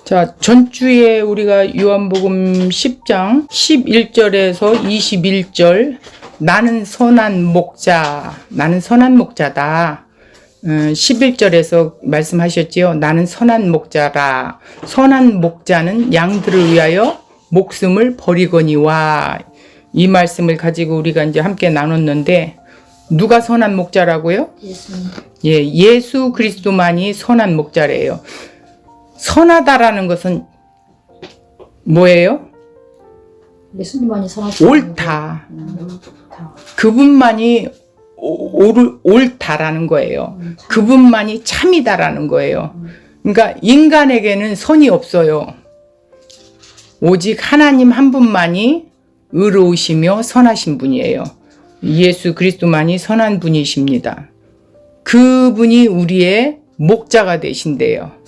자, 전주에 우리가 요한복음 10장 11절에서 21절 나는 선한 목자다. 11절에서 말씀하셨지요. 나는 선한 목자라. 선한 목자는 양들을 위하여 목숨을 버리거니와. 이 말씀을 가지고 우리가 이제 함께 나눴는데 누가 선한 목자라고요? 예, 예수 그리스도만이 선한 목자래요. 선하다라는 것은 뭐예요? 예수님만이 선하시다. 옳다. 그분만이 옳다라는 거예요. 그분만이 참이다라는 거예요. 그러니까 인간에게는 선이 없어요. 오직 하나님 한 분만이 의로우시며 선하신 분이에요. 예수 그리스도만이 선한 분이십니다. 그분이 우리의 목자가 되신대요.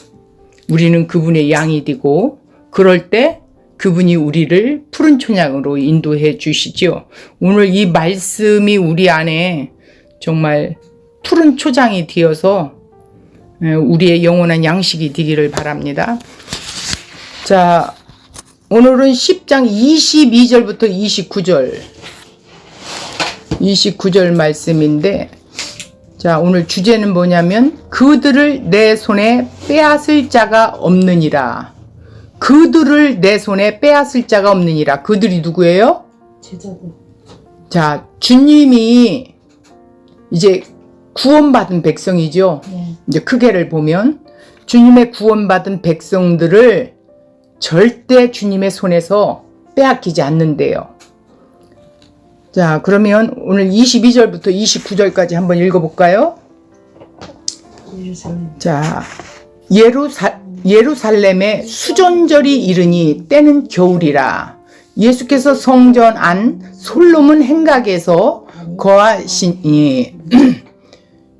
우리는 그분의 양이 되고 그럴 때 그분이 우리를 푸른 초장으로 인도해 주시죠. 오늘 이 말씀이 우리 안에 정말 푸른 초장이 되어서 우리의 영원한 양식이 되기를 바랍니다. 자, 오늘은 10장 22절부터 29절 말씀인데, 자, 오늘 주제는 뭐냐면 그들을 내 손에 빼앗을 자가 없느니라. 그들을 내 손에 빼앗을 자가 없느니라. 그들이 누구예요? 제자들. 자, 주님이 이제 구원받은 백성이죠. 네. 이제 크게를 보면 주님의 구원받은 백성들을 절대 주님의 손에서 빼앗기지 않는데요. 자, 그러면 오늘 22절부터 29절까지 한번 읽어볼까요? 자, 예루살렘에 수전절이 이르니 때는 겨울이라. 예수께서 성전 안 솔로몬 행각에서 거하시니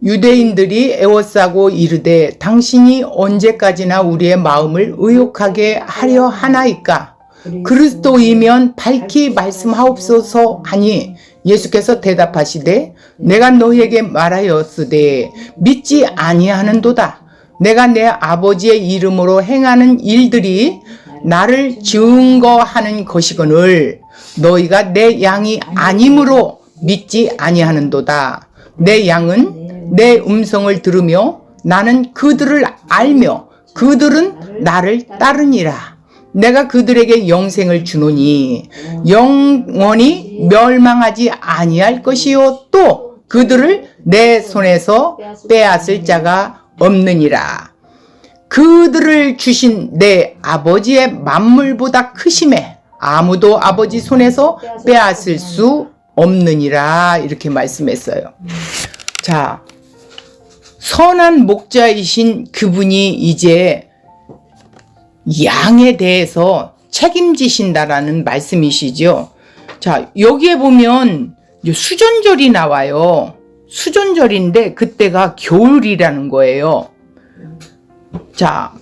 유대인들이 애워싸고 이르되 당신이 언제까지나 우리의 마음을 의욕하게 하려 하나이까? 그리스도이면 밝히 말씀하옵소서 하니 예수께서 대답하시되 내가 너희에게 말하였으되 믿지 아니하는도다. 내가 내 아버지의 이름으로 행하는 일들이 나를 증거하는 것이거늘 너희가 내 양이 아니므로 믿지 아니하는도다. 내 양은 내 음성을 들으며 나는 그들을 알며 그들은 나를 따르니라. 내가 그들에게 영생을 주노니 영원히 멸망하지 아니할 것이요 또 그들을 내 손에서 빼앗을 자가 없느니라. 그들을 주신 내 아버지의 만물보다 크심에 아무도 아버지 손에서 빼앗을 수 없느니라. 이렇게 말씀했어요. 자, 선한 목자이신 그분이 이제 양에 대해서 책임지신다라는 말씀이시죠. 자, 여기에 보면 수전절이 나와요. 수전절인데 그때가 겨울이라는 거예요. 자,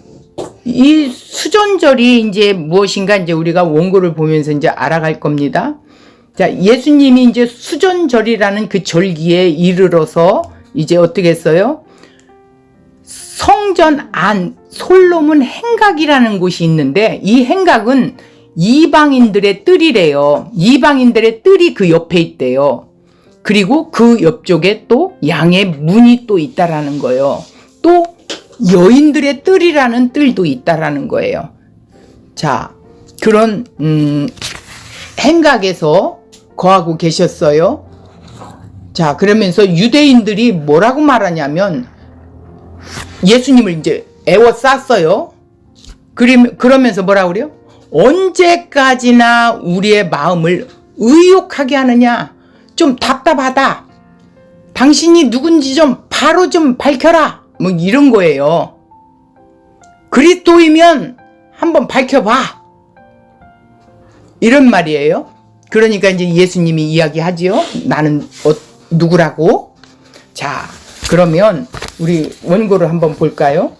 이 수전절이 이제 무엇인가 이제 우리가 원고를 보면서 이제 알아갈 겁니다. 자, 예수님이 이제 수전절이라는 그 절기에 이르러서 이제 어떻게 했어요? 성전 안 솔로몬 행각이라는 곳이 있는데 이 행각은 이방인들의 뜰이래요. 이방인들의 뜰이 그 옆에 있대요. 그리고 그 옆쪽에 또 양의 문이 또 있다라는 거예요. 또 여인들의 뜰이라는 뜰도 있다라는 거예요. 자, 그런 행각에서 거하고 계셨어요. 자, 그러면서 유대인들이 뭐라고 말하냐면 예수님을 이제 애워쌌어요. 그러면서 뭐라고 그래요? 언제까지나 우리의 마음을 의욕하게 하느냐? 좀 답답하다. 당신이 누군지 좀 바로 좀 밝혀라. 뭐 이런 거예요. 그리스도이면 한번 밝혀봐. 이런 말이에요. 그러니까 이제 예수님이 이야기하지요. 나는 누구라고? 자, 그러면 우리 원고를 한번 볼까요?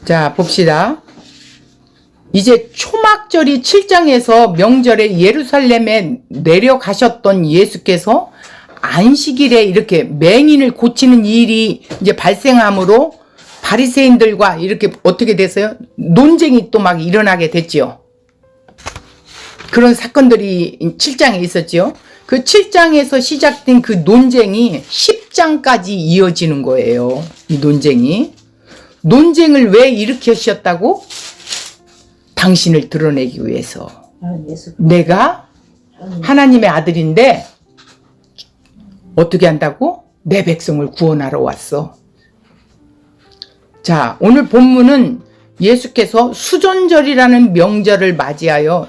자, 봅시다. 이제 초막 초막절이 7장에서 명절에 예루살렘에 내려가셨던 예수께서 안식일에 이렇게 맹인을 고치는 일이 이제 발생함으로 바리새인들과 이렇게 어떻게 됐어요? 논쟁이 또 막 일어나게 됐지요. 그런 사건들이 7장에 있었지요. 그 7장에서 시작된 그 논쟁이 10장까지 이어지는 거예요. 이 논쟁이. 논쟁을 왜 일으키셨다고? 당신을 드러내기 위해서. 내가 하나님의 아들인데 어떻게 한다고? 내 백성을 구원하러 왔어. 자, 오늘 본문은 예수께서 수전절이라는 명절을 맞이하여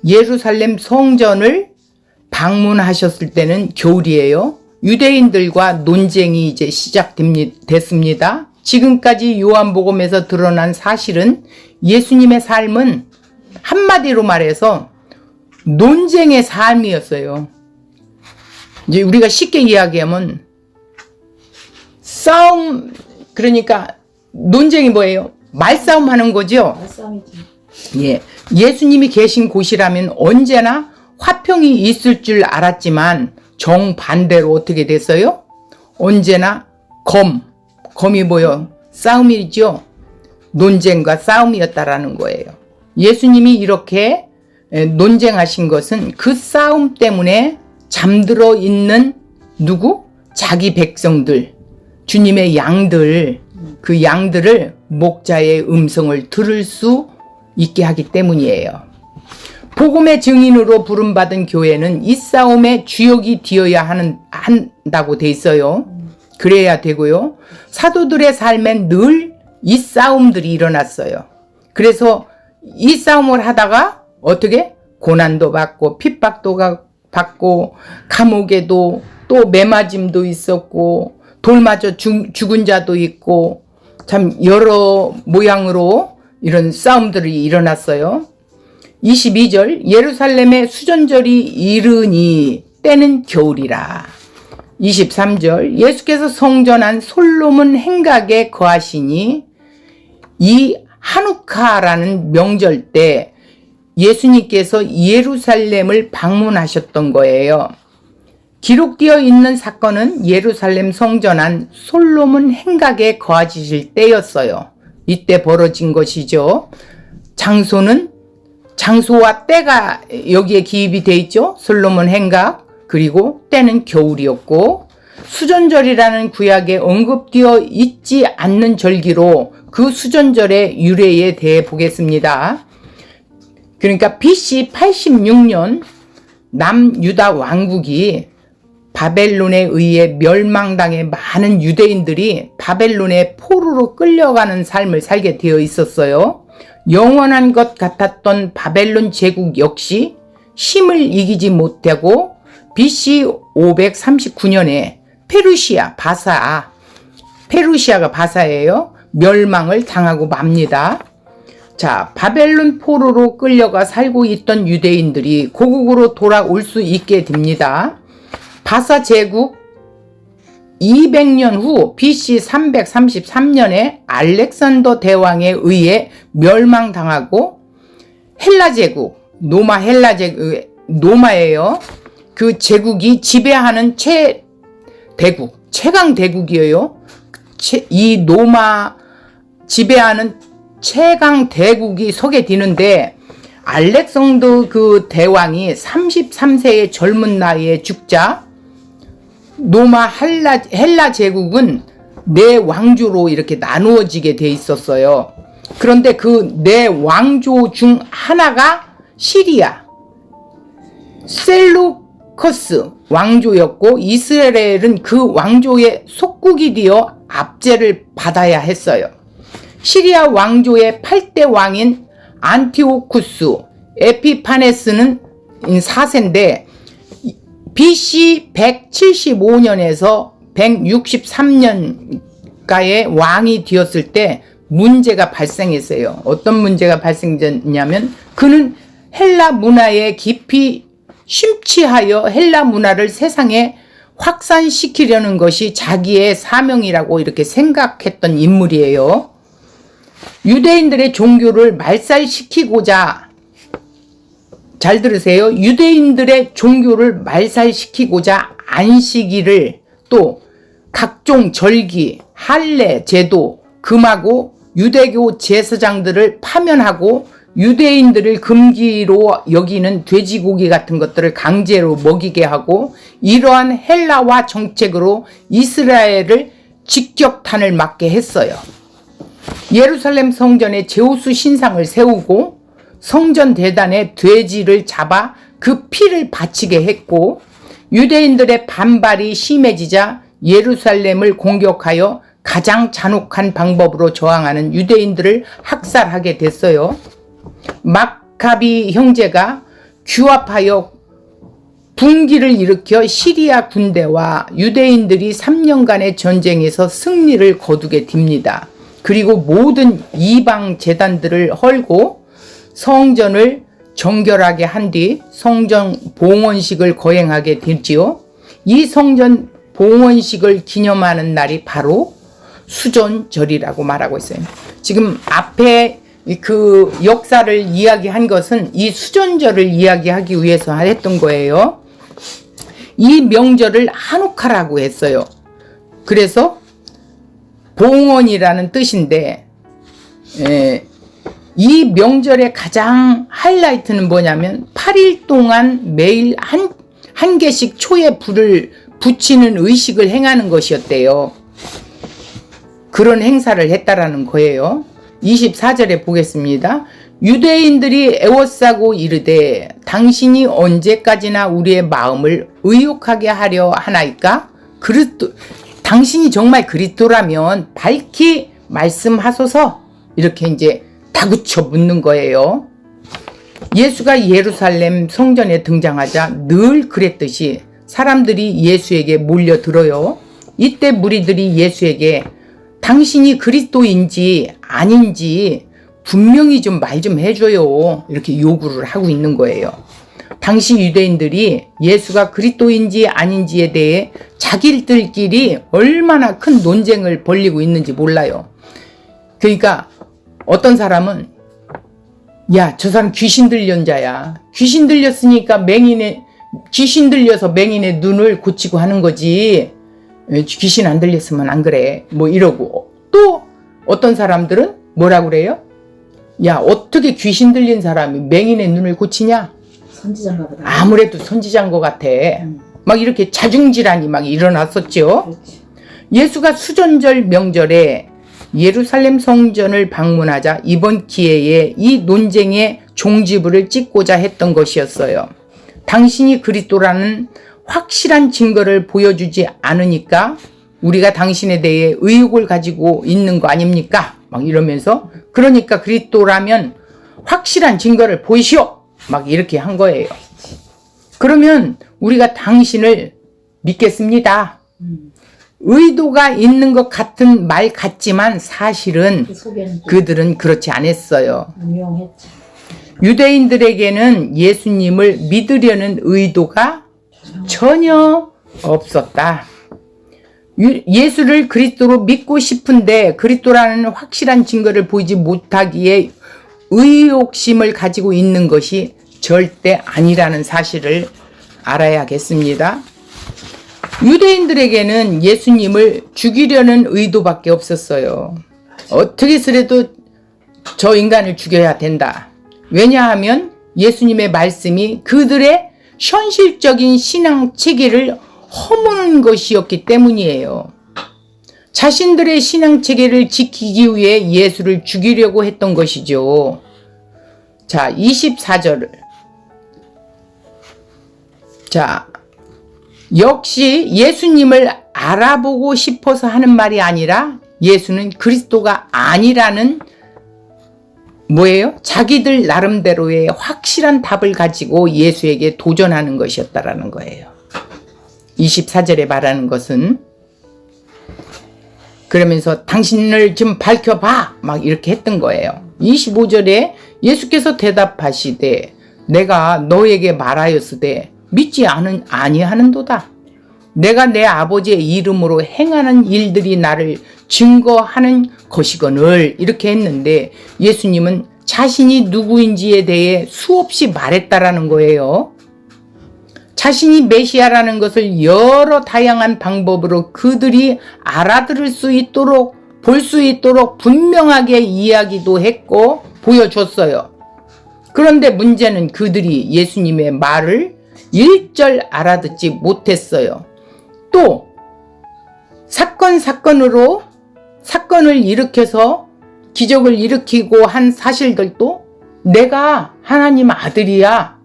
예루살렘 성전을 방문하셨을 때는 겨울이에요. 유대인들과 논쟁이 이제 시작됐습니다. 지금까지 요한복음에서 드러난 사실은 예수님의 삶은 한마디로 말해서 논쟁의 삶이었어요. 이제 우리가 쉽게 이야기하면 싸움, 그러니까 논쟁이 뭐예요? 말싸움 하는 거죠? 말싸움이지. 예. 예수님이 계신 곳이라면 언제나 화평이 있을 줄 알았지만 정반대로 어떻게 됐어요? 언제나 검이 뭐요? 싸움이죠. 논쟁과 싸움이었다라는 거예요. 예수님이 이렇게 논쟁하신 것은 그 싸움 때문에 잠들어 있는 누구? 자기 백성들, 주님의 양들, 그 양들을 목자의 음성을 들을 수 있게 하기 때문이에요. 복음의 증인으로 부름받은 교회는 이 싸움에 주역이 되어야 한다고 돼 있어요. 그래야 되고요. 사도들의 삶엔 늘 이 싸움들이 일어났어요. 그래서 이 싸움을 하다가 어떻게? 고난도 받고 핍박도 받고 감옥에도 또 매맞음도 있었고 돌 맞아 죽은 자도 있고 참 여러 모양으로 이런 싸움들이 일어났어요. 22절 예루살렘의 수전절이 이르니 때는 겨울이라. 23절 예수께서 성전한 솔로몬 행각에 거하시니 이 하누카라는 명절 때 예수님께서 예루살렘을 방문하셨던 거예요. 기록되어 있는 사건은 예루살렘 성전한 솔로몬 행각에 거하실 때였어요. 이때 벌어진 것이죠. 장소와 때가 여기에 기입이 돼 있죠. 솔로몬 행각, 그리고 때는 겨울이었고 수전절이라는 구약에 언급되어 있지 않는 절기로 그 수전절의 유래에 대해 보겠습니다. 그러니까 BC 86년 남유다 왕국이 바벨론에 의해 멸망당해 많은 유대인들이 바벨론의 포로로 끌려가는 삶을 살게 되어 있었어요. 영원한 것 같았던 바벨론 제국 역시 힘을 이기지 못하고 BC 539년에 페르시아가 바사예요. 멸망을 당하고 맙니다. 자, 바벨론 포로로 끌려가 살고 있던 유대인들이 고국으로 돌아올 수 있게 됩니다. 바사 제국 200년 후 BC 333년에 알렉산더 대왕에 의해 멸망당하고 헬라 제국, 노마예요. 그 제국이 지배하는 최강 대국이에요. 이 노마 지배하는 최강 대국이 서게 되는데 알렉산더 그 대왕이 33세의 젊은 나이에 죽자 헬라 제국은 네 왕조로 이렇게 나누어지게 돼 있었어요. 그런데 그 네 왕조 중 하나가 시리아 셀루커스 왕조였고 이스라엘은 그 왕조의 속국이 되어 압제를 받아야 했어요. 시리아 왕조의 8대 왕인 안티오쿠스 에피파네스는 4세인데 BC 175년에서 163년가의 왕이 되었을 때 문제가 발생했어요. 어떤 문제가 발생했냐면 그는 헬라 문화에 깊이 심취하여 헬라 문화를 세상에 확산시키려는 것이 자기의 사명이라고 이렇게 생각했던 인물이에요. 유대인들의 종교를 말살시키고자 잘 들으세요. 유대인들의 종교를 말살시키고자 안식일을 또 각종 절기, 할례 제도 금하고 유대교 제사장들을 파면하고 유대인들을 금기로 여기는 돼지고기 같은 것들을 강제로 먹이게 하고 이러한 헬라화 정책으로 이스라엘을 직격탄을 맞게 했어요. 예루살렘 성전에 제우스 신상을 세우고 성전 대단에 돼지를 잡아 그 피를 바치게 했고 유대인들의 반발이 심해지자 예루살렘을 공격하여 가장 잔혹한 방법으로 저항하는 유대인들을 학살하게 됐어요. 마카비 형제가 규합하여 분기를 일으켜 시리아 군대와 유대인들이 3년간의 전쟁에서 승리를 거두게 됩니다. 그리고 모든 이방 제단들을 헐고 성전을 정결하게 한 뒤 성전 봉헌식을 거행하게 되지요. 이 성전 봉헌식을 기념하는 날이 바로 수전절이라고 말하고 있어요. 지금 앞에 그 역사를 이야기한 것은 이 수전절을 이야기하기 위해서 했던 거예요. 이 명절을 한우카라고 했어요. 그래서 봉헌이라는 뜻인데 이 명절의 가장 하이라이트는 뭐냐면 8일 동안 매일 한 개씩 초에 불을 붙이는 의식을 행하는 것이었대요. 그런 행사를 했다라는 거예요. 24절에 보겠습니다. 유대인들이 애워싸고 이르되 당신이 언제까지나 우리의 마음을 의욕하게 하려 하나이까? 당신이 정말 그리스도라면 밝히 말씀하소서. 이렇게 이제 다구쳐 묻는 거예요. 예수가 예루살렘 성전에 등장하자 늘 그랬듯이 사람들이 예수에게 몰려들어요. 이때 무리들이 예수에게 당신이 그리스도인지 아닌지 분명히 좀 말 좀 해줘요. 이렇게 요구를 하고 있는 거예요. 당시 유대인들이 예수가 그리스도인지 아닌지에 대해 자기들끼리 얼마나 큰 논쟁을 벌이고 있는지 몰라요. 그러니까 어떤 사람은 야, 저 사람 귀신 들린 자야. 귀신 들렸으니까 귀신 들려서 맹인의 눈을 고치고 하는 거지. 귀신 안 들렸으면 안 그래. 뭐 이러고. 또 어떤 사람들은 뭐라 그래요? 야, 어떻게 귀신 들린 사람이 맹인의 눈을 고치냐? 선지자인가 보다. 아무래도 선지자인 것 같아. 막 이렇게 자중질환이 막 일어났었죠. 그렇지. 예수가 수전절 명절에 예루살렘 성전을 방문하자 이번 기회에 이 논쟁의 종지부를 찍고자 했던 것이었어요. 당신이 그리스도라는 확실한 증거를 보여주지 않으니까 우리가 당신에 대해 의혹을 가지고 있는 거 아닙니까? 막 이러면서 그러니까 그리스도라면 확실한 증거를 보이시오! 막 이렇게 한 거예요. 그러면 우리가 당신을 믿겠습니다. 의도가 있는 것 같은 말 같지만 사실은 그들은 그렇지 않았어요. 음용했지. 유대인들에게는 예수님을 믿으려는 의도가 전혀 없었다. 예수를 그리스도로 믿고 싶은데 그리스도라는 확실한 증거를 보이지 못하기에 의욕심을 가지고 있는 것이 절대 아니라는 사실을 알아야겠습니다. 유대인들에게는 예수님을 죽이려는 의도밖에 없었어요. 어떻게 해서라도 저 인간을 죽여야 된다. 왜냐하면 예수님의 말씀이 그들의 현실적인 신앙 체계를 허무는 것이었기 때문이에요. 자신들의 신앙 체계를 지키기 위해 예수를 죽이려고 했던 것이죠. 자, 24절을. 자, 역시 예수님을 알아보고 싶어서 하는 말이 아니라 예수는 그리스도가 아니라는 뭐예요? 자기들 나름대로의 확실한 답을 가지고 예수에게 도전하는 것이었다라는 거예요. 24절에 말하는 것은 그러면서 당신을 좀 밝혀봐 막 이렇게 했던 거예요. 25절에 예수께서 대답하시되 내가 너에게 말하였으되 믿지 아니하는도다. 내가 내 아버지의 이름으로 행하는 일들이 나를 증거하는 것이거늘 이렇게 했는데 예수님은 자신이 누구인지에 대해 수없이 말했다라는 거예요. 자신이 메시아라는 것을 여러 다양한 방법으로 그들이 알아들을 수 있도록, 볼 수 있도록 분명하게 이야기도 했고 보여줬어요. 그런데 문제는 그들이 예수님의 말을 일절 알아듣지 못했어요. 또 사건으로 사건을 일으켜서 기적을 일으키고 한 사실들도 내가 하나님 아들이야,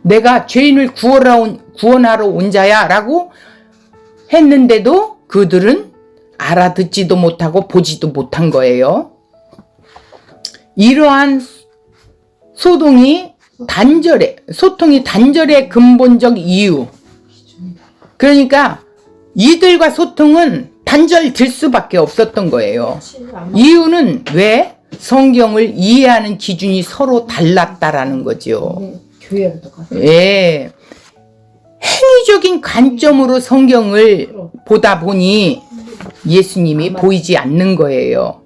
내가 죄인을 구원하러 온 자야 라고 했는데도 그들은 알아듣지도 못하고 보지도 못한 거예요. 이러한 소통이 단절의 근본적 이유, 그러니까 이들과 소통은 단절될 수밖에 없었던 거예요. 이유는 왜? 성경을 이해하는 기준이 서로 달랐다라는 거죠. 교회부터 가서. 예. 행위적인 관점으로 성경을 보다 보니 예수님이 보이지 않는 거예요.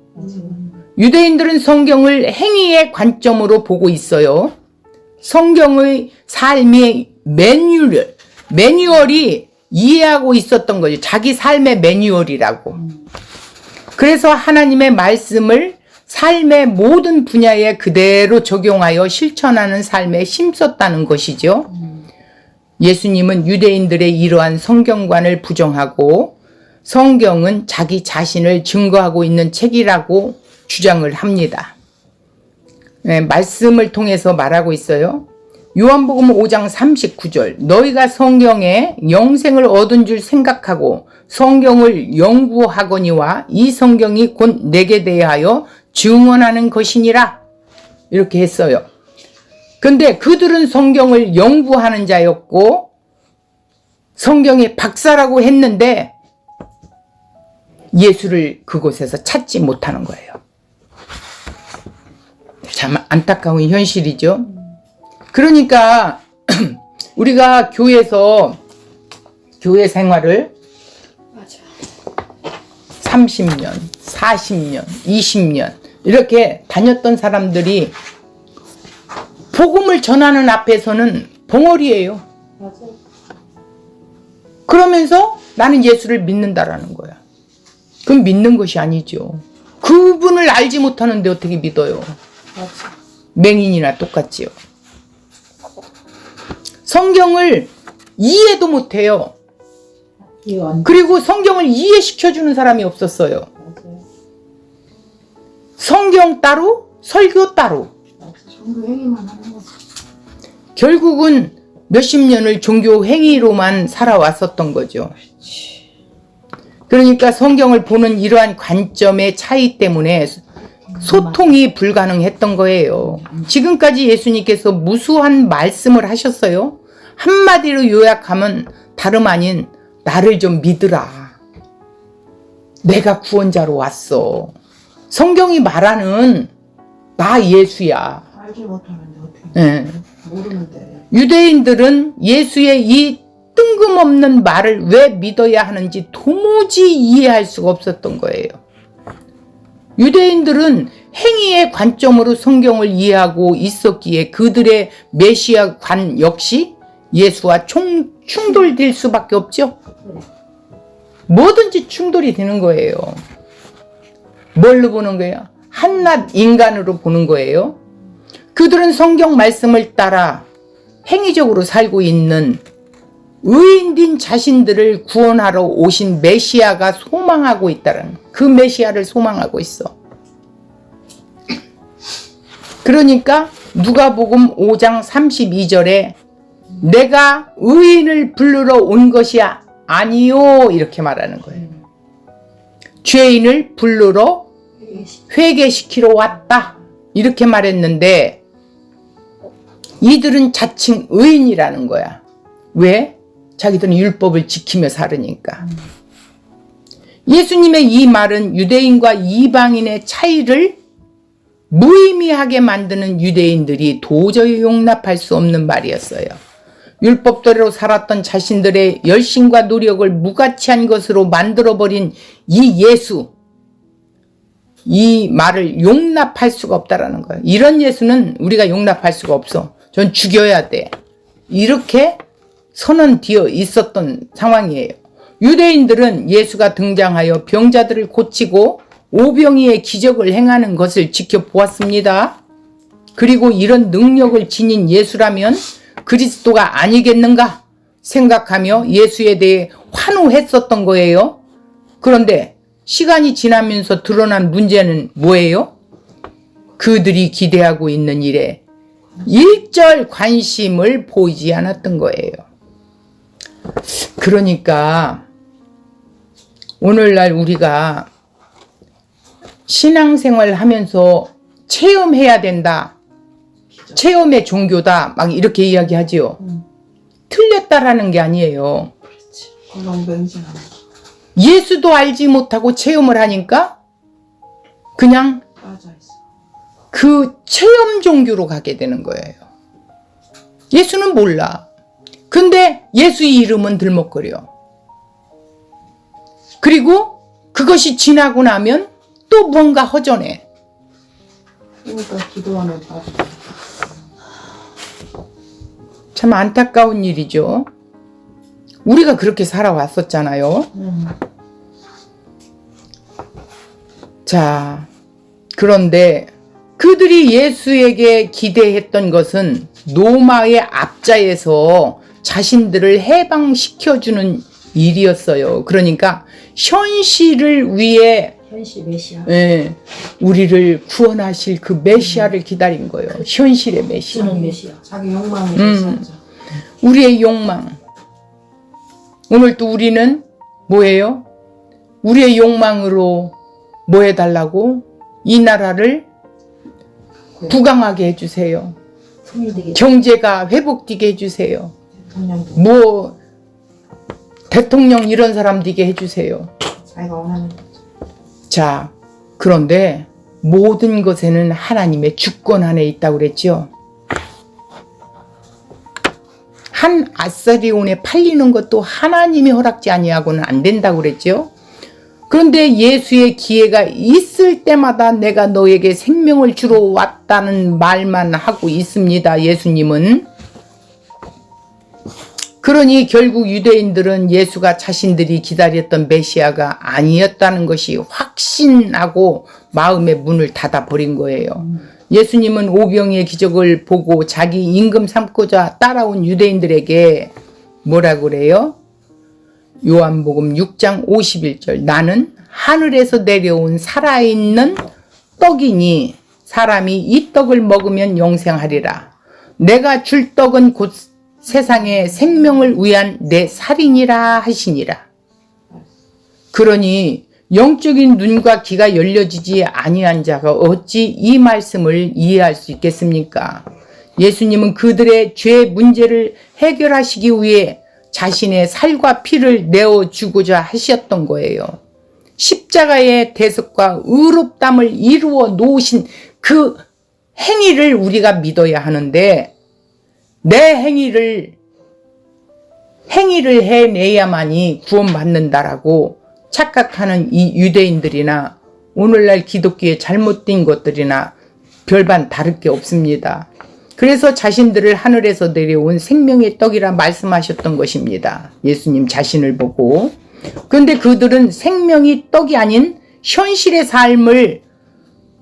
유대인들은 성경을 행위의 관점으로 보고 있어요. 성경의 삶의 매뉴얼이 이해하고 있었던 거죠. 자기 삶의 매뉴얼이라고. 그래서 하나님의 말씀을 삶의 모든 분야에 그대로 적용하여 실천하는 삶에 힘썼다는 것이죠. 예수님은 유대인들의 이러한 성경관을 부정하고 성경은 자기 자신을 증거하고 있는 책이라고 주장을 합니다. 네, 말씀을 통해서 말하고 있어요. 요한복음 5장 39절, 너희가 성경에 영생을 얻은 줄 생각하고 성경을 연구하거니와 이 성경이 곧 내게 대하여 증언하는 것이니라, 이렇게 했어요. 근데 그들은 성경을 연구하는 자였고 성경의 박사라고 했는데 예수를 그곳에서 찾지 못하는 거예요. 참 안타까운 현실이죠. 그러니까 우리가 교회에서 교회 생활을 30년, 40년, 20년 이렇게 다녔던 사람들이 복음을 전하는 앞에서는 벙어리예요. 그러면서 나는 예수를 믿는다라는 거야. 그건 믿는 것이 아니죠. 그분을 알지 못하는데 어떻게 믿어요? 맹인이나 똑같지요. 성경을 이해도 못해요. 그리고 성경을 이해시켜주는 사람이 없었어요. 성경 따로, 설교 따로. 종교 행위만 하는 거지. 결국은 몇십 년을 종교 행위로만 살아왔었던 거죠. 그러니까 성경을 보는 이러한 관점의 차이 때문에 소통이 불가능했던 거예요. 지금까지 예수님께서 무수한 말씀을 하셨어요. 한마디로 요약하면 다름 아닌 나를 좀 믿으라. 내가 구원자로 왔어. 성경이 말하는 나 예수야. 알지 못하는데 어떻게 네. 모르는데. 유대인들은 예수의 이 뜬금없는 말을 왜 믿어야 하는지 도무지 이해할 수가 없었던 거예요. 유대인들은 행위의 관점으로 성경을 이해하고 있었기에 그들의 메시아 관 역시 예수와 충돌될 수밖에 없죠. 뭐든지 충돌이 되는 거예요. 뭘로 보는 거예요? 한낱 인간으로 보는 거예요. 그들은 성경 말씀을 따라 행위적으로 살고 있는 의인된 자신들을 구원하러 오신 메시아가 소망하고 있다는, 그 메시아를 소망하고 있어. 그러니까 누가복음 5장 32절에 내가 의인을 부르러 온 것이 아니요, 이렇게 말하는 거예요. 죄인을 부르러 회개시키러 왔다, 이렇게 말했는데 이들은 자칭 의인이라는 거야. 왜? 자기들은 율법을 지키며 살으니까. 예수님의 이 말은 유대인과 이방인의 차이를 무의미하게 만드는 유대인들이 도저히 용납할 수 없는 말이었어요. 율법대로 살았던 자신들의 열심과 노력을 무가치한 것으로 만들어버린 이 예수, 이 말을 용납할 수가 없다라는 거예요. 이런 예수는 우리가 용납할 수가 없어. 전 죽여야 돼. 이렇게 선언되어 있었던 상황이에요. 유대인들은 예수가 등장하여 병자들을 고치고 오병이의 기적을 행하는 것을 지켜보았습니다. 그리고 이런 능력을 지닌 예수라면 그리스도가 아니겠는가 생각하며 예수에 대해 환호했었던 거예요. 그런데 시간이 지나면서 드러난 문제는 뭐예요? 그들이 기대하고 있는 일에 일절 관심을 보이지 않았던 거예요. 그러니까 오늘날 우리가 신앙생활 하면서 체험해야 된다. 체험의 종교다. 막 이렇게 이야기하지요. 틀렸다라는 게 아니에요. 그렇지. 건강병신하는 예수도 알지 못하고 체험을 하니까 그냥 빠져있어. 그 체험 종교로 가게 되는 거예요. 예수는 몰라. 근데 예수의 이름은 들먹거려. 그리고 그것이 지나고 나면 또 뭔가 허전해. 그러니까 기도하는 빠져. 참 안타까운 일이죠. 우리가 그렇게 살아왔었잖아요. 자, 그런데 그들이 예수에게 기대했던 것은 노마의 앞자에서 자신들을 해방시켜주는 일이었어요. 그러니까 현실을 위해 현실 메시아. 예, 우리를 구원하실 그 메시아를 기다린 거예요. 현실의 메시아. 주는 메시아. 자기 욕망을 메시아죠. 우리의 욕망. 오늘 또 우리는 뭐예요? 우리의 욕망으로 뭐 해달라고? 이 나라를 부강하게 해주세요. 경제가 회복되게 해주세요. 대통령도 뭐 대통령 이런 사람 되게 해주세요. 자기가 원하는 거죠. 자, 그런데 모든 것에는 하나님의 주권 안에 있다고 그랬죠. 한 아사리온에 팔리는 것도 하나님이 허락지 아니하고는 안 된다고 그랬죠. 그런데 예수의 기회가 있을 때마다 내가 너에게 생명을 주러 왔다는 말만 하고 있습니다. 예수님은. 그러니 결국 유대인들은 예수가 자신들이 기다렸던 메시아가 아니었다는 것이 확신하고 마음의 문을 닫아버린 거예요. 예수님은 오병이의 기적을 보고 자기 임금 삼고자 따라온 유대인들에게 뭐라고 그래요? 요한복음 6장 51절 나는 하늘에서 내려온 살아있는 떡이니 사람이 이 떡을 먹으면 영생하리라. 내가 줄 떡은 곧 세상의 생명을 위한 내 살이니라 하시니라. 그러니 영적인 눈과 귀가 열려지지 아니한 자가 어찌 이 말씀을 이해할 수 있겠습니까? 예수님은 그들의 죄 문제를 해결하시기 위해 자신의 살과 피를 내어주고자 하셨던 거예요. 십자가의 대속과 의롭담을 이루어 놓으신 그 행위를 우리가 믿어야 하는데 내 행위를 해내야만이 구원받는다라고 착각하는 이 유대인들이나 오늘날 기독교의 잘못된 것들이나 별반 다를 게 없습니다. 그래서 자신들을 하늘에서 내려온 생명의 떡이라 말씀하셨던 것입니다. 예수님 자신을 보고. 그런데 그들은 생명이 떡이 아닌 현실의 삶을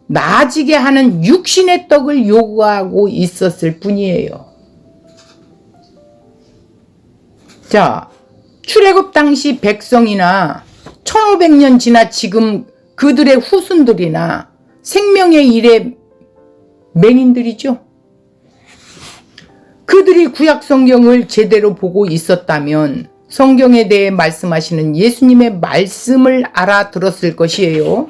나아지게 하는 육신의 떡을 요구하고 있었을 뿐이에요. 자, 출애굽 당시 백성이나 1500년 지나 지금 그들의 후손들이나 생명의 일의 맹인들이죠. 그들이 구약 성경을 제대로 보고 있었다면 성경에 대해 말씀하시는 예수님의 말씀을 알아들었을 것이에요.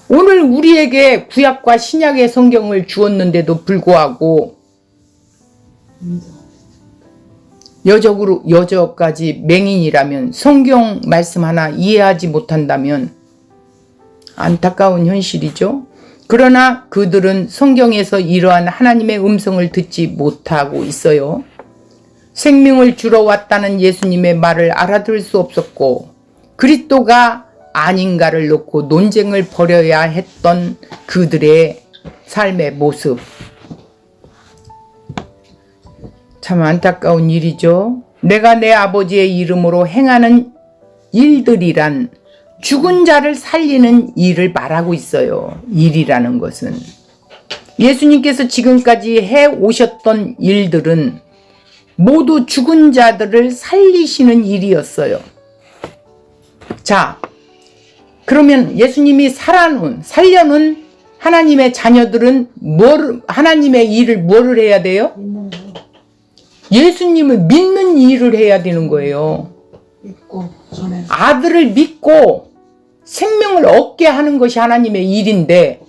오늘 우리에게 구약과 신약의 성경을 주었는데도 불구하고 여저까지 맹인이라면 성경 말씀 하나 이해하지 못한다면 안타까운 현실이죠. 그러나 그들은 성경에서 이러한 하나님의 음성을 듣지 못하고 있어요. 생명을 주러 왔다는 예수님의 말을 알아들을 수 없었고 그리스도가 아닌가를 놓고 논쟁을 벌여야 했던 그들의 삶의 모습. 참 안타까운 일이죠. 내가 내 아버지의 이름으로 행하는 일들이란 죽은 자를 살리는 일을 말하고 있어요. 일이라는 것은. 예수님께서 지금까지 해 오셨던 일들은 모두 죽은 자들을 살리시는 일이었어요. 자, 그러면 예수님이 살려놓은 하나님의 자녀들은 하나님의 일을 뭐를 해야 돼요? 믿는 거. 예수님을 믿는 일을 해야 되는 거예요. 믿고 전에 아들을 믿고 생명을 얻게 하는 것이 하나님의 일인데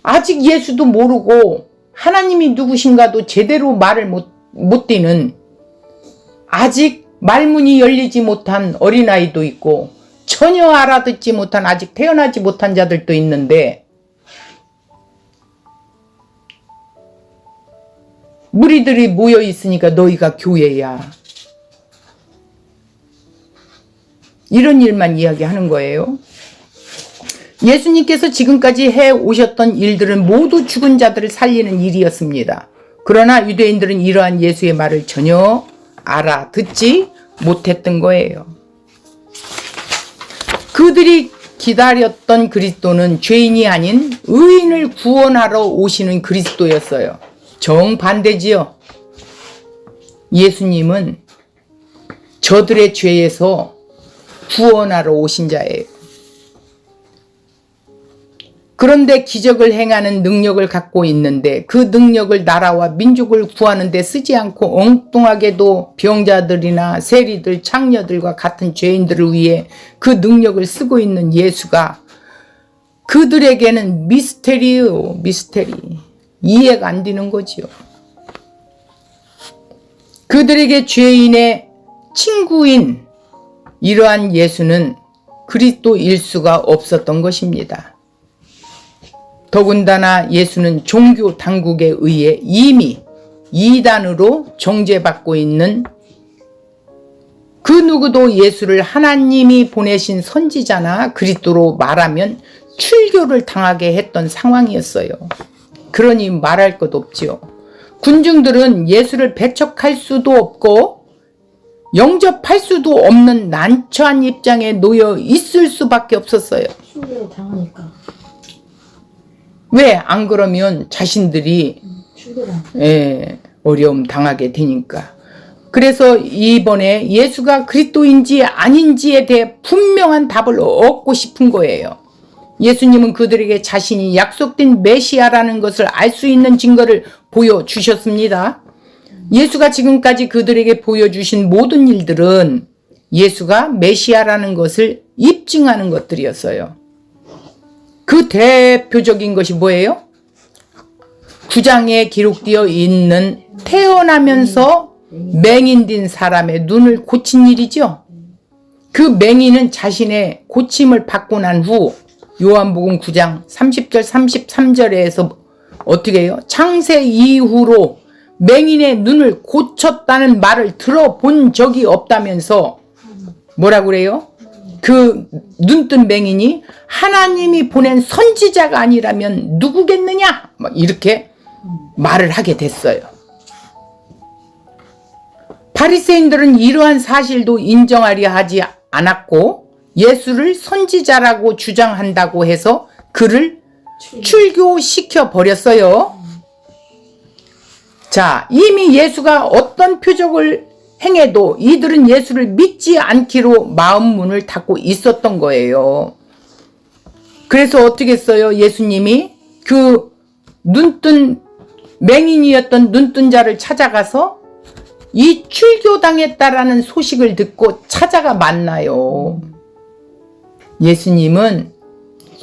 아직 예수도 모르고 하나님이 누구신가도 제대로 말을 못 되는 아직 말문이 열리지 못한 어린아이도 있고 전혀 알아듣지 못한 아직 태어나지 못한 자들도 있는데 무리들이 모여 있으니까 너희가 교회야. 이런 일만 이야기하는 거예요. 예수님께서 지금까지 해 오셨던 일들은 모두 죽은 자들을 살리는 일이었습니다. 그러나 유대인들은 이러한 예수의 말을 전혀 알아듣지 못했던 거예요. 그들이 기다렸던 그리스도는 죄인이 아닌 의인을 구원하러 오시는 그리스도였어요. 정반대지요. 예수님은 저들의 죄에서 구원하러 오신 자예요. 그런데 기적을 행하는 능력을 갖고 있는데 그 능력을 나라와 민족을 구하는 데 쓰지 않고 엉뚱하게도 병자들이나 세리들, 창녀들과 같은 죄인들을 위해 그 능력을 쓰고 있는 예수가 그들에게는 미스테리요, 미스테리. 이해가 안 되는 거지요. 그들에게 죄인의 친구인 이러한 예수는 그리스도일 수가 없었던 것입니다. 더군다나 예수는 종교 당국에 의해 이미 이단으로 정죄받고 있는 그 누구도 예수를 하나님이 보내신 선지자나 그리스도로 말하면 출교를 당하게 했던 상황이었어요. 그러니 말할 것 없지요. 군중들은 예수를 배척할 수도 없고 영접할 수도 없는 난처한 입장에 놓여 있을 수밖에 없었어요. 충격을 당하니까. 왜 안 그러면 자신들이 어려움 당하게 되니까. 그래서 이번에 예수가 그리스도인지 아닌지에 대해 분명한 답을 얻고 싶은 거예요. 예수님은 그들에게 자신이 약속된 메시아라는 것을 알 수 있는 증거를 보여주셨습니다. 예수가 지금까지 그들에게 보여주신 모든 일들은 예수가 메시아라는 것을 입증하는 것들이었어요. 그 대표적인 것이 뭐예요? 9장에 기록되어 있는 태어나면서 맹인된 사람의 눈을 고친 일이죠. 그 맹인은 자신의 고침을 받고 난 후 요한복음 9장 30절 33절에서 어떻게 해요? 창세 이후로 맹인의 눈을 고쳤다는 말을 들어본 적이 없다면서 뭐라고 그래요? 그 눈뜬 맹인이 하나님이 보낸 선지자가 아니라면 누구겠느냐? 막 이렇게 말을 하게 됐어요. 바리새인들은 이러한 사실도 인정하려 하지 않았고 예수를 선지자라고 주장한다고 해서 그를 출교시켜 버렸어요. 자, 이미 예수가 어떤 표적을 행해도 이들은 예수를 믿지 않기로 마음문을 닫고 있었던 거예요. 그래서 어떻게 했어요? 예수님이 그 눈뜬 맹인이었던 눈뜬 자를 찾아가서 이 출교당했다라는 소식을 듣고 찾아가 만나요. 예수님은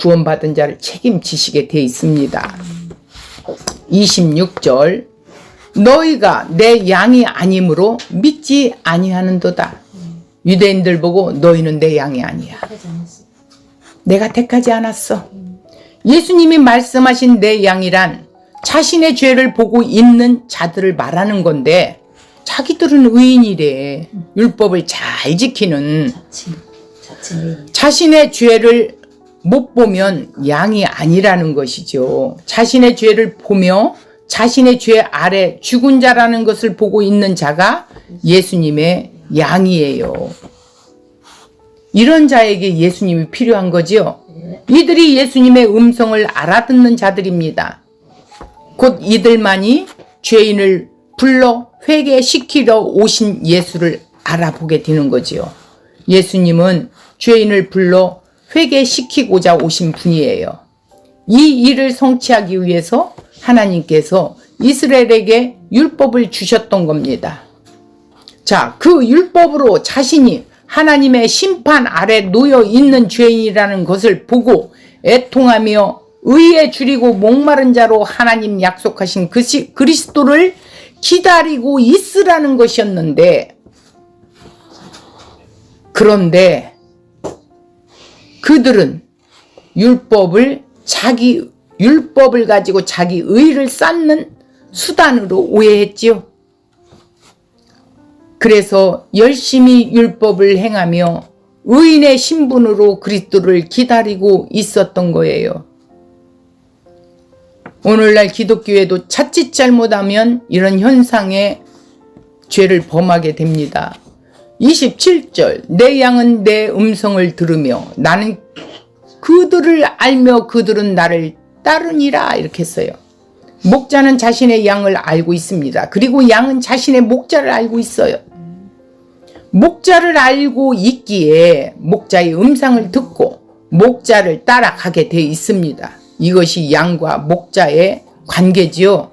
구원받은 자를 책임지시게 돼 있습니다. 26절 너희가 내 양이 아니므로 믿지 아니하는도다. 유대인들 보고 너희는 내 양이 아니야. 내가 택하지 않았어. 예수님이 말씀하신 내 양이란 자신의 죄를 보고 있는 자들을 말하는 건데 자기들은 의인이래. 율법을 잘 지키는 자신의 죄를 못 보면 양이 아니라는 것이죠. 자신의 죄를 보며 자신의 죄 아래 죽은 자라는 것을 보고 있는 자가 예수님의 양이에요. 이런 자에게 예수님이 필요한 거지요. 이들이 예수님의 음성을 알아듣는 자들입니다. 곧 이들만이 죄인을 불러 회개시키러 오신 예수를 알아보게 되는 거지요. 예수님은 죄인을 불러 회개시키고자 오신 분이에요. 이 일을 성취하기 위해서 하나님께서 이스라엘에게 율법을 주셨던 겁니다. 자, 그 율법으로 자신이 하나님의 심판 아래 놓여 있는 죄인이라는 것을 보고 애통하며 의에 줄이고 목마른 자로 하나님 약속하신 그리스도를 기다리고 있으라는 것이었는데, 그런데 그들은 율법을 가지고 자기 의를 쌓는 수단으로 오해했지요. 그래서 열심히 율법을 행하며 의인의 신분으로 그리스도를 기다리고 있었던 거예요. 오늘날 기독교에도 자칫 잘못하면 이런 현상에 죄를 범하게 됩니다. 27절, 내 양은 내 음성을 들으며 나는 그들을 알며 그들은 나를 따르니라, 이렇게 했어요. 목자는 자신의 양을 알고 있습니다. 그리고 양은 자신의 목자를 알고 있어요. 목자를 알고 있기에 목자의 음성을 듣고 목자를 따라가게 돼 있습니다. 이것이 양과 목자의 관계지요.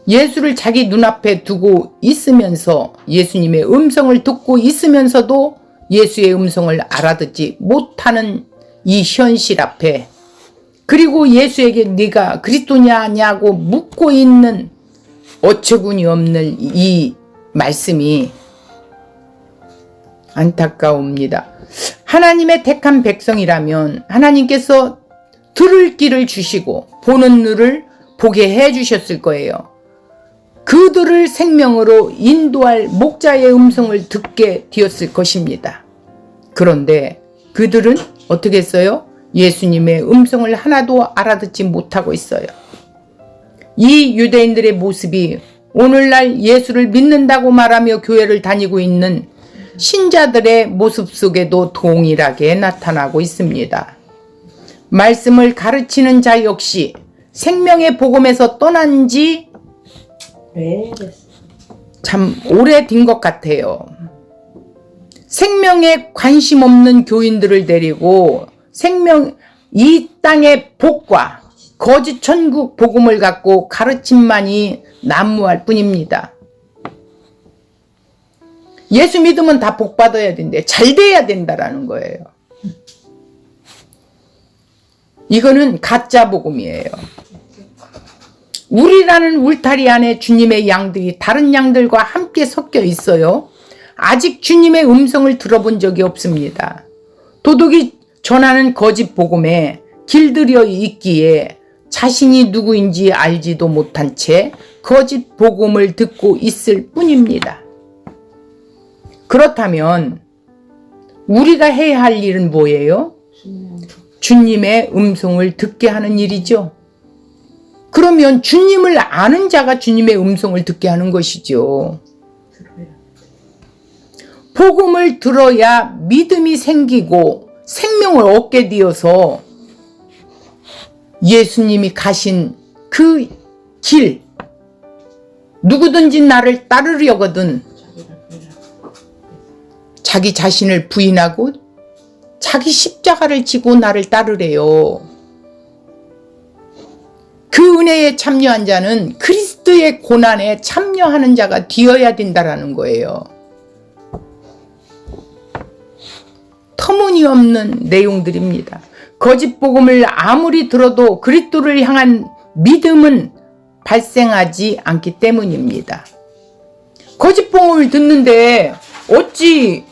예수를 자기 눈앞에 두고 있으면서 예수님의 음성을 듣고 있으면서도 예수의 음성을 알아듣지 못하는 이 현실 앞에, 그리고 예수에게 네가 그리스도냐냐고 묻고 있는 어처구니 없는 이 말씀이 안타까웁니다. 하나님의 택한 백성이라면 하나님께서 들을 길을 주시고 보는 눈을 보게 해 주셨을 거예요. 그들을 생명으로 인도할 목자의 음성을 듣게 되었을 것입니다. 그런데 그들은 어떻게 했어요? 예수님의 음성을 하나도 알아듣지 못하고 있어요. 이 유대인들의 모습이 오늘날 예수를 믿는다고 말하며 교회를 다니고 있는 신자들의 모습 속에도 동일하게 나타나고 있습니다. 말씀을 가르치는 자 역시 생명의 복음에서 떠난 지 참 오래된 것 같아요. 생명에 관심 없는 교인들을 데리고 이 땅의 복과 거짓 천국 복음을 갖고 가르침만이 난무할 뿐입니다. 예수 믿으면 다 복 받아야 된대. 잘 돼야 된다라는 거예요. 이거는 가짜 복음이에요. 우리라는 울타리 안에 주님의 양들이 다른 양들과 함께 섞여 있어요. 아직 주님의 음성을 들어본 적이 없습니다. 도둑이 전하는 거짓 복음에 길들여 있기에 자신이 누구인지 알지도 못한 채 거짓 복음을 듣고 있을 뿐입니다. 그렇다면 우리가 해야 할 일은 뭐예요? 주님의 음성을 듣게 하는 일이죠. 그러면 주님을 아는 자가 주님의 음성을 듣게 하는 것이죠. 복음을 들어야 믿음이 생기고 생명을 얻게 되어서 예수님이 가신 그 길, 누구든지 나를 따르려거든 자기 자신을 부인하고 자기 십자가를 지고 나를 따르래요. 그 은혜에 참여한 자는 그리스도의 고난에 참여하는 자가 되어야 된다라는 거예요. 터무니없는 내용들입니다. 거짓 복음을 아무리 들어도 그리스도를 향한 믿음은 발생하지 않기 때문입니다. 거짓 복음을 듣는데 어찌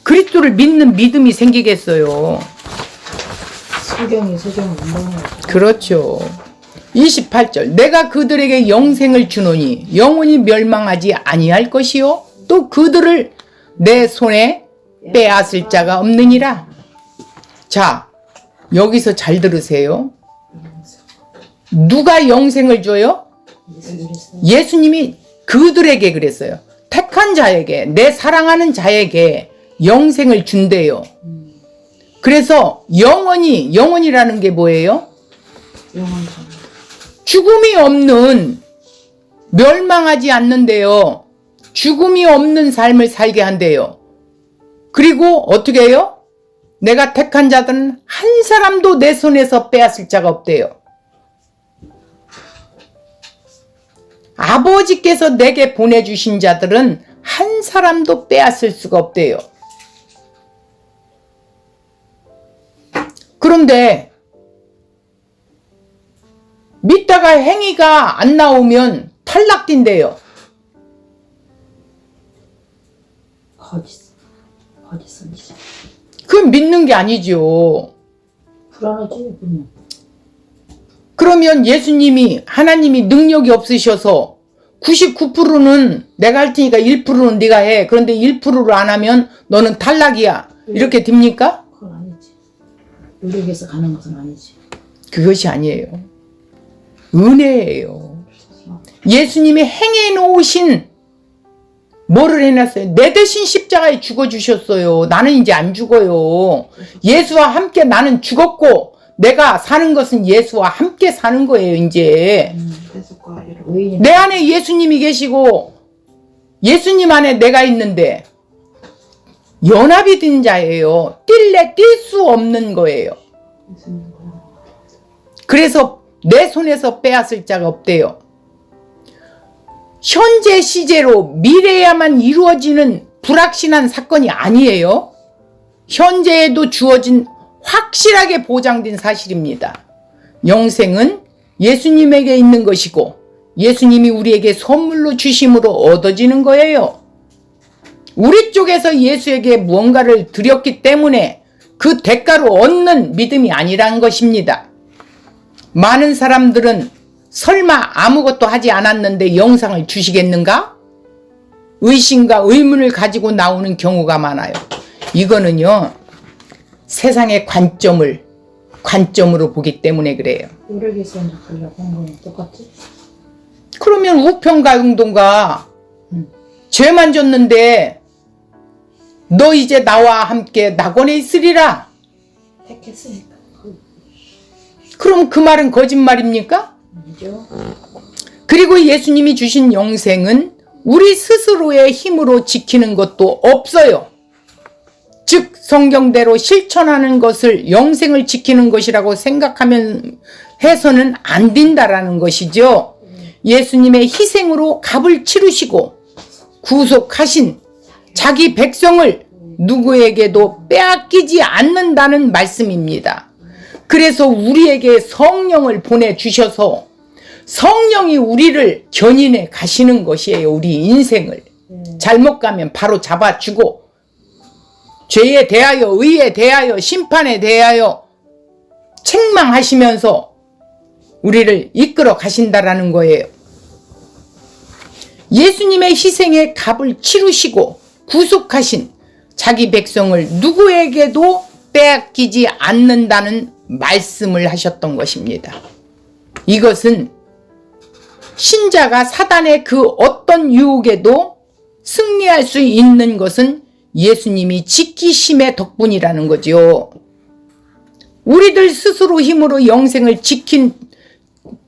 그리스도를 믿는 믿음이 생기겠어요? 소경이 운동을. 그렇죠. 28절, 내가 그들에게 영생을 주노니 영원히 멸망하지 아니할 것이요 또 그들을 내 손에 빼앗을 자가 없느니라. 자, 여기서 잘 들으세요. 누가 영생을 줘요? 예수님이 그들에게 그랬어요. 택한 자에게, 내 사랑하는 자에게 영생을 준대요. 그래서 영원이라는 게 뭐예요? 죽음이 없는, 멸망하지 않는데요. 죽음이 없는 삶을 살게 한대요. 그리고 어떻게 해요? 내가 택한 자들은 한 사람도 내 손에서 빼앗을 자가 없대요. 아버지께서 내게 보내주신 자들은 한 사람도 빼앗을 수가 없대요. 그런데 믿다가 행위가 안 나오면 탈락된대요. 거짓선이지. 그건 믿는 게 아니죠. 불안하지, 그러면. 그러면 예수님이, 하나님이 능력이 없으셔서 99%는 내가 할 테니까 1%는 네가 해. 그런데 1%를 안 하면 너는 탈락이야. 이렇게 됩니까? 그건 아니지. 노력해서 가는 것은 아니지. 그것이 아니에요. 은혜예요. 예수님이 행해 놓으신 뭐를 해놨어요? 내 대신 십자가에 죽어주셨어요. 나는 이제 안 죽어요. 예수와 함께 나는 죽었고 내가 사는 것은 예수와 함께 사는 거예요. 이제 내 안에 예수님이 계시고 예수님 안에 내가 있는데 연합이 된 자예요. 뛸래 뛸 수 없는 거예요. 그래서 내 손에서 빼앗을 자가 없대요. 현재 시제로 미래야만 이루어지는 불확실한 사건이 아니에요. 현재에도 주어진 확실하게 보장된 사실입니다. 영생은 예수님에게 있는 것이고 예수님이 우리에게 선물로 주심으로 얻어지는 거예요. 우리 쪽에서 예수에게 무언가를 드렸기 때문에 그 대가로 얻는 믿음이 아니란 것입니다. 많은 사람들은 설마 아무것도 하지 않았는데 영상을 주시겠는가? 의심과 의문을 가지고 나오는 경우가 많아요. 이거는요, 세상의 관점으로 보기 때문에 그래요. 노력해서 하려고 한 거는 똑같지? 그러면 우편가 응동가 죄만 졌는데 너 이제 나와 함께 낙원에 있으리라. 택했으니까. 그럼 그 말은 거짓말입니까? 아니죠. 그리고 예수님이 주신 영생은 우리 스스로의 힘으로 지키는 것도 없어요. 즉 성경대로 실천하는 것을 영생을 지키는 것이라고 생각하면 해서는 안 된다라는 것이죠. 예수님의 희생으로 값을 치르시고 구속하신 자기 백성을 누구에게도 빼앗기지 않는다는 말씀입니다. 그래서 우리에게 성령을 보내주셔서 성령이 우리를 견인해 가시는 것이에요. 우리 인생을. 잘못 가면 바로 잡아주고 죄에 대하여, 의에 대하여, 심판에 대하여 책망하시면서 우리를 이끌어 가신다라는 거예요. 예수님의 희생의 값을 치르시고 구속하신 자기 백성을 누구에게도 빼앗기지 않는다는 말씀을 하셨던 것입니다. 이것은 신자가 사단의 그 어떤 유혹에도 승리할 수 있는 것은 예수님이 지키심의 덕분이라는 거죠. 우리들 스스로 힘으로 영생을 지킨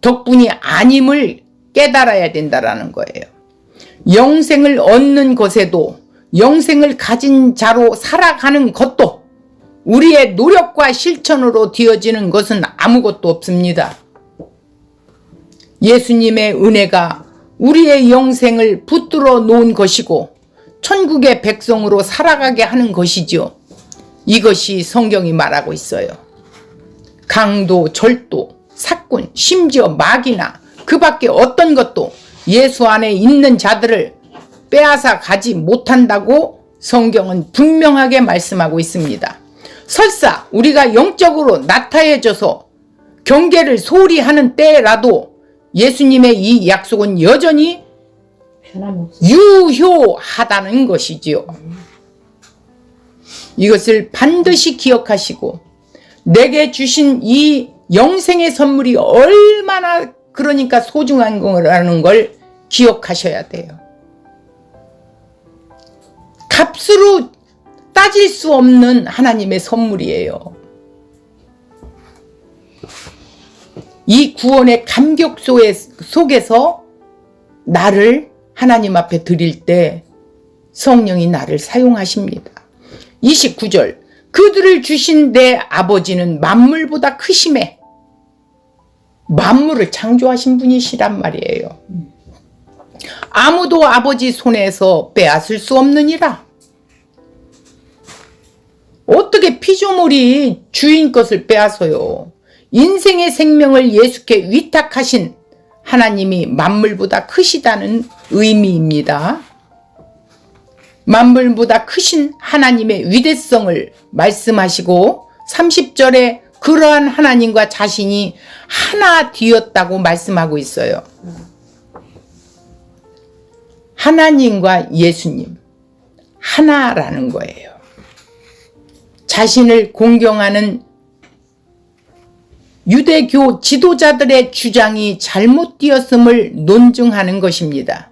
덕분이 아님을 깨달아야 된다라는 거예요. 영생을 얻는 것에도 영생을 가진 자로 살아가는 것도 우리의 노력과 실천으로 되어지는 것은 아무것도 없습니다. 예수님의 은혜가 우리의 영생을 붙들어 놓은 것이고 천국의 백성으로 살아가게 하는 것이죠. 이것이 성경이 말하고 있어요. 강도, 절도, 사꾼, 심지어 마귀나 그 밖에 어떤 것도 예수 안에 있는 자들을 빼앗아 가지 못한다고 성경은 분명하게 말씀하고 있습니다. 설사 우리가 영적으로 나타해져서 경계를 소홀히 하는 때라도 예수님의 이 약속은 여전히 유효하다는 것이지요. 이것을 반드시 기억하시고 내게 주신 이 영생의 선물이 얼마나 그러니까 소중한 거라는 걸 기억하셔야 돼요. 값으로 따질 수 없는 하나님의 선물이에요. 이 구원의 감격 속에서 나를 하나님 앞에 드릴 때 성령이 나를 사용하십니다. 29절 그들을 주신 내 아버지는 만물보다 크심에 만물을 창조하신 분이시란 말이에요. 아무도 아버지 손에서 빼앗을 수 없느니라. 어떻게 피조물이 주인 것을 빼앗아요. 인생의 생명을 예수께 위탁하신 하나님이 만물보다 크시다는 의미입니다. 만물보다 크신 하나님의 위대성을 말씀하시고 30절에 그러한 하나님과 자신이 하나 되었다고 말씀하고 있어요. 하나님과 예수님 하나라는 거예요. 자신을 공경하는 유대교 지도자들의 주장이 잘못되었음을 논증하는 것입니다.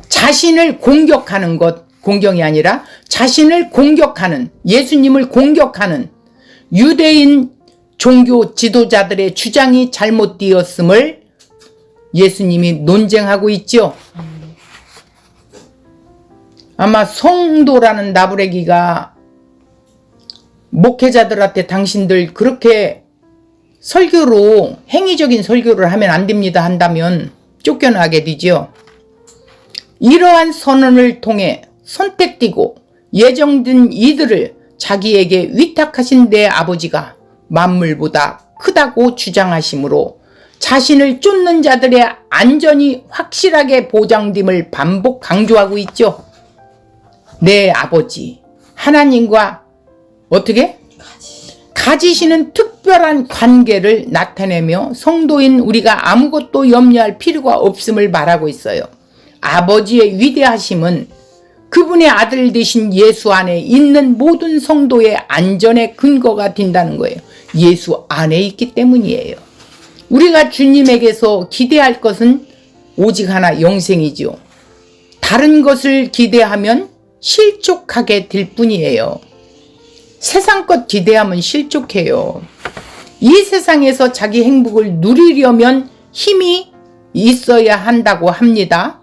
자신을 공격하는 것, 공경이 아니라 자신을 공격하는, 예수님을 공격하는 유대인 종교 지도자들의 주장이 잘못되었음을 예수님이 논쟁하고 있죠. 아마 성도라는 나부레기가 목회자들한테 당신들 그렇게 설교로 행위적인 설교를 하면 안 됩니다 한다면 쫓겨나게 되죠. 이러한 선언을 통해 선택되고 예정된 이들을 자기에게 위탁하신 내 아버지가 만물보다 크다고 주장하시므로 자신을 쫓는 자들의 안전이 확실하게 보장됨을 반복 강조하고 있죠. 내 아버지 하나님과 어떻게? 가지시는 특별한 관계를 나타내며 성도인 우리가 아무것도 염려할 필요가 없음을 말하고 있어요. 아버지의 위대하심은 그분의 아들 되신 예수 안에 있는 모든 성도의 안전의 근거가 된다는 거예요. 예수 안에 있기 때문이에요. 우리가 주님에게서 기대할 것은 오직 하나 영생이죠. 다른 것을 기대하면 실족하게 될 뿐이에요. 세상 것 기대하면 실족해요. 이 세상에서 자기 행복을 누리려면 힘이 있어야 한다고 합니다.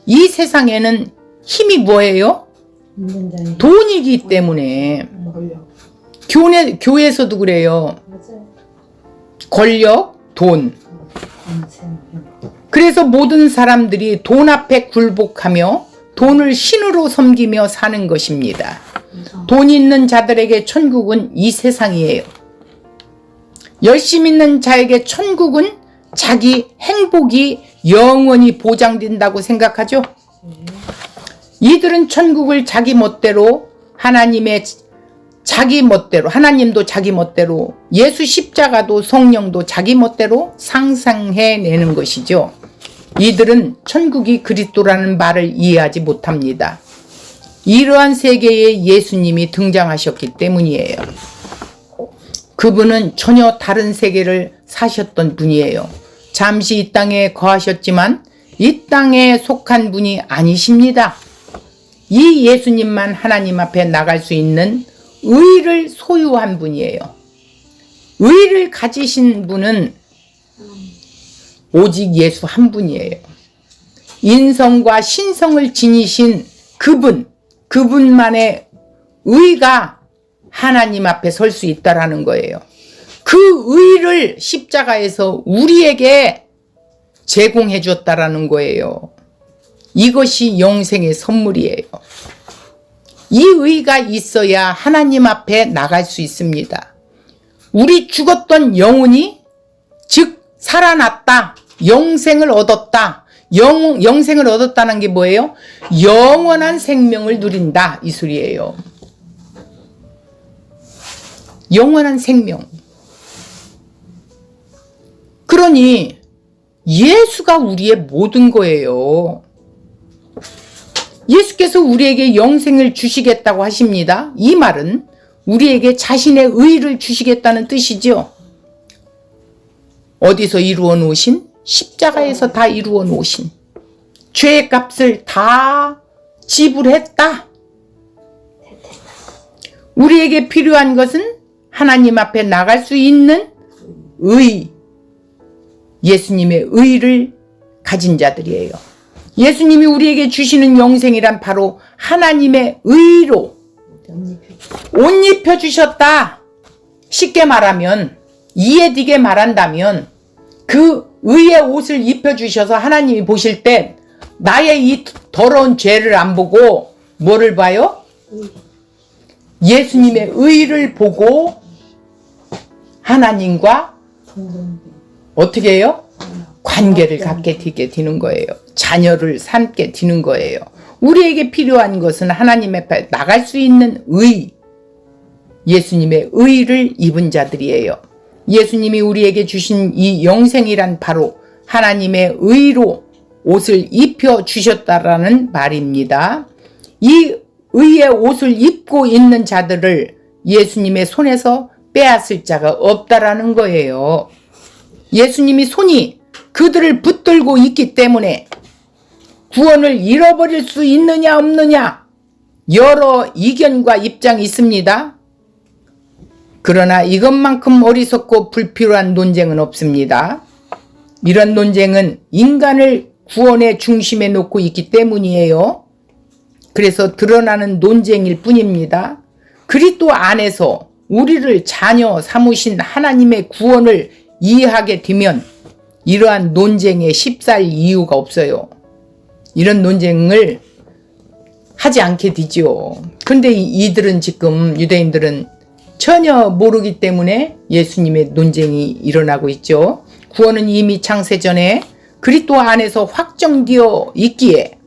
이 세상에는 힘이 뭐예요? 돈이기 때문에. 교회에서도 그래요. 권력, 돈. 그래서 모든 사람들이 돈 앞에 굴복하며 돈을 신으로 섬기며 사는 것입니다. 돈 있는 자들에게 천국은 이 세상이에요. 열심 있는 자에게 천국은 자기 행복이 영원히 보장된다고 생각하죠. 이들은 천국을 자기 멋대로 하나님도 자기 멋대로 예수 십자가도 성령도 자기 멋대로 상상해내는 것이죠. 이들은 천국이 그리스도라는 말을 이해하지 못합니다. 이러한 세계에 예수님이 등장하셨기 때문이에요. 그분은 전혀 다른 세계를 사셨던 분이에요. 잠시 이 땅에 거하셨지만 이 땅에 속한 분이 아니십니다. 이 예수님만 하나님 앞에 나갈 수 있는 의를 소유한 분이에요. 의를 가지신 분은 오직 예수 한 분이에요. 인성과 신성을 지니신 그분만의 의가 하나님 앞에 설 수 있다라는 거예요. 그 의를 십자가에서 우리에게 제공해 줬다라는 거예요. 이것이 영생의 선물이에요. 이 의가 있어야 하나님 앞에 나갈 수 있습니다. 우리 죽었던 영혼이 즉 살아났다. 영생을 얻었다. 영생을 얻었다는 게 뭐예요? 영원한 생명을 누린다. 이 소리예요. 영원한 생명. 그러니 예수가 우리의 모든 거예요. 예수께서 우리에게 영생을 주시겠다고 하십니다. 이 말은 우리에게 자신의 의를 주시겠다는 뜻이죠. 어디서 이루어 놓으신? 십자가에서 다 이루어 놓으신 죄의 값을 다 지불했다. 우리에게 필요한 것은 하나님 앞에 나갈 수 있는 의, 예수님의 의를 가진 자들이에요. 예수님이 우리에게 주시는 영생이란 바로 하나님의 의로 옷 입혀 주셨다. 쉽게 말하면, 이해되게 말한다면 그 의의 옷을 입혀 주셔서 하나님이 보실 때 나의 이 더러운 죄를 안 보고 뭐를 봐요? 예수님의 의를 보고 하나님과 어떻게 해요? 관계를 갖게 되는 거예요. 자녀를 삼게 되는 거예요. 우리에게 필요한 것은 하나님 앞에 나갈 수 있는 의, 예수님의 의를 입은 자들이에요. 예수님이 우리에게 주신 이 영생이란 바로 하나님의 의로 옷을 입혀 주셨다라는 말입니다. 이 의의 옷을 입고 있는 자들을 예수님의 손에서 빼앗을 자가 없다라는 거예요. 예수님이 손이 그들을 붙들고 있기 때문에 구원을 잃어버릴 수 있느냐 없느냐 여러 이견과 입장이 있습니다. 그러나 이것만큼 어리석고 불필요한 논쟁은 없습니다. 이런 논쟁은 인간을 구원의 중심에 놓고 있기 때문이에요. 그래서 드러나는 논쟁일 뿐입니다. 그리스도 안에서 우리를 자녀 삼으신 하나님의 구원을 이해하게 되면 이러한 논쟁에 휩싸일 이유가 없어요. 이런 논쟁을 하지 않게 되죠. 근데 이들은 지금 유대인들은 전혀 모르기 때문에 예수님의 논쟁이 일어나고 있죠. 구원은 이미 창세 전에 그리스도 안에서 확정되어 있기에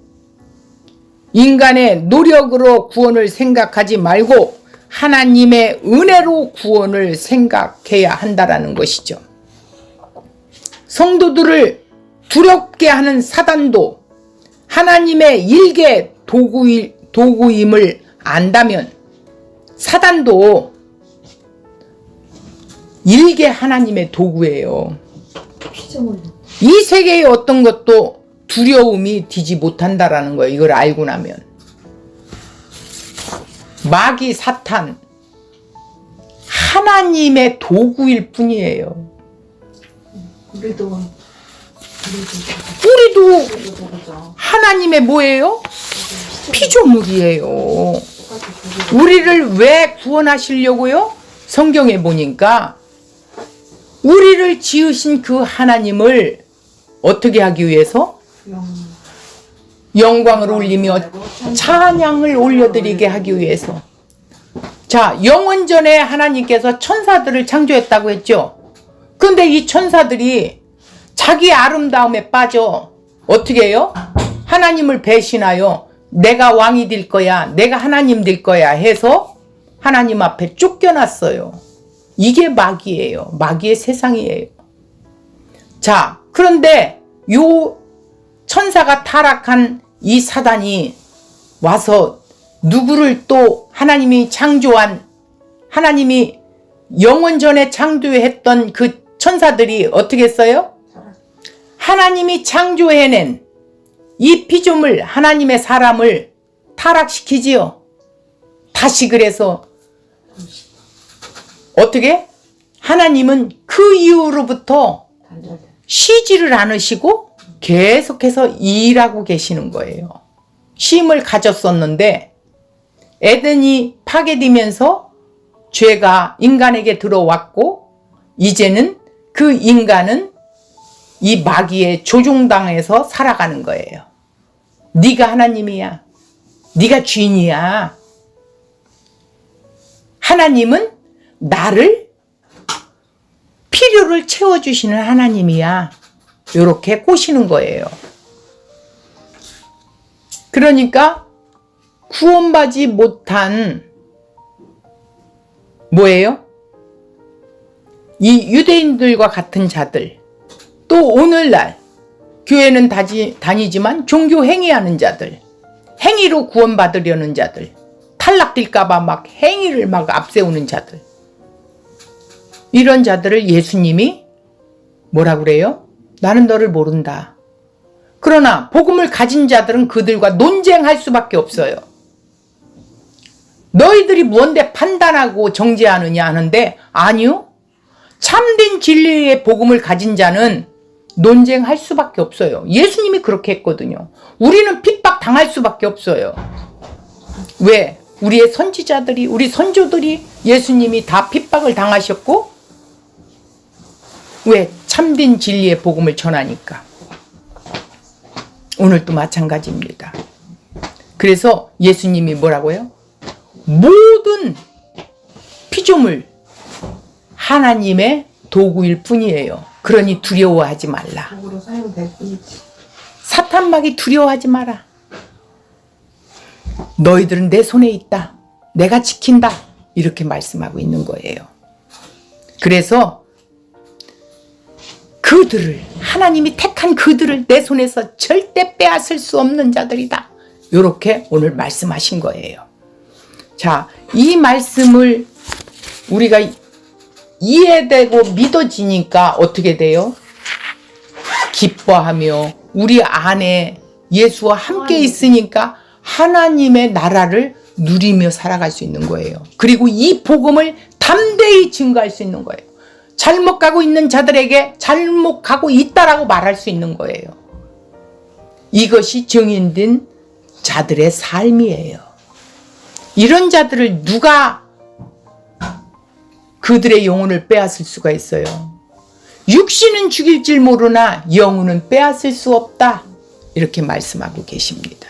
인간의 노력으로 구원을 생각하지 말고 하나님의 은혜로 구원을 생각해야 한다라는 것이죠. 성도들을 두렵게 하는 사단도 하나님의 일개 도구임을 안다면 사단도 일개 하나님의 도구예요. 이 세계의 어떤 것도 두려움이 되지 못한다라는 거예요. 이걸 알고 나면. 마귀 사탄 하나님의 도구일 뿐이에요. 우리도 하나님의 뭐예요? 피조물이에요. 우리를 왜 구원하시려고요? 성경에 보니까 우리를 지으신 그 하나님을 어떻게 하기 위해서? 영광을 올리며 찬양을 올려드리게 하기 위해서. 자, 영원전에 하나님께서 천사들을 창조했다고 했죠. 근데 이 천사들이 자기 아름다움에 빠져 어떻게 해요? 하나님을 배신하여 내가 왕이 될 거야, 내가 하나님 될 거야 해서 하나님 앞에 쫓겨났어요. 이게 마귀예요. 마귀의 세상이에요. 자, 그런데 요 천사가 타락한 이 사단이 와서 누구를 또 하나님이 창조한, 하나님이 영원전에 창조했던 그 천사들이 어떻게 했어요? 하나님이 창조해낸 이 피조물, 하나님의 사람을 타락시키지요. 다시 그래서 어떻게? 하나님은 그 이후로부터 쉬지를 않으시고 계속해서 일하고 계시는 거예요. 쉼을 가졌었는데 에덴이 파괴되면서 죄가 인간에게 들어왔고 이제는 그 인간은 이 마귀의 조종당에서 살아가는 거예요. 네가 하나님이야. 네가 주인이야. 하나님은 나를 필요를 채워주시는 하나님이야. 이렇게 꼬시는 거예요. 그러니까 구원받지 못한 뭐예요? 이 유대인들과 같은 자들, 또 오늘날 교회는 다니지만 종교 행위하는 자들, 행위로 구원받으려는 자들, 탈락될까봐 막 행위를 막 앞세우는 자들, 이런 자들을 예수님이 뭐라 그래요? 나는 너를 모른다. 그러나 복음을 가진 자들은 그들과 논쟁할 수밖에 없어요. 너희들이 뭔데 판단하고 정죄하느냐 하는데, 아니요. 참된 진리의 복음을 가진 자는 논쟁할 수밖에 없어요. 예수님이 그렇게 했거든요. 우리는 핍박 당할 수밖에 없어요. 왜? 우리의 선지자들이, 우리 선조들이 예수님이 다 핍박을 당하셨고, 왜? 참된 진리의 복음을 전하니까. 오늘도 마찬가지입니다. 그래서 예수님이 뭐라고요? 모든 피조물 하나님의 도구일 뿐이에요. 그러니 두려워하지 말라. 도구로 사용될 뿐이지. 사탄막이 두려워하지 마라. 너희들은 내 손에 있다. 내가 지킨다. 이렇게 말씀하고 있는 거예요. 그래서 그들을, 하나님이 택한 그들을 내 손에서 절대 빼앗을 수 없는 자들이다. 이렇게 오늘 말씀하신 거예요. 자, 이 말씀을 우리가 이해되고 믿어지니까 어떻게 돼요? 기뻐하며 우리 안에 예수와 함께 있으니까 하나님의 나라를 누리며 살아갈 수 있는 거예요. 그리고 이 복음을 담대히 증거할 수 있는 거예요. 잘못 가고 있는 자들에게 잘못 가고 있다라고 말할 수 있는 거예요. 이것이 증인된 자들의 삶이에요. 이런 자들을 누가 그들의 영혼을 빼앗을 수가 있어요? 육신은 죽일 줄 모르나 영혼은 빼앗을 수 없다. 이렇게 말씀하고 계십니다.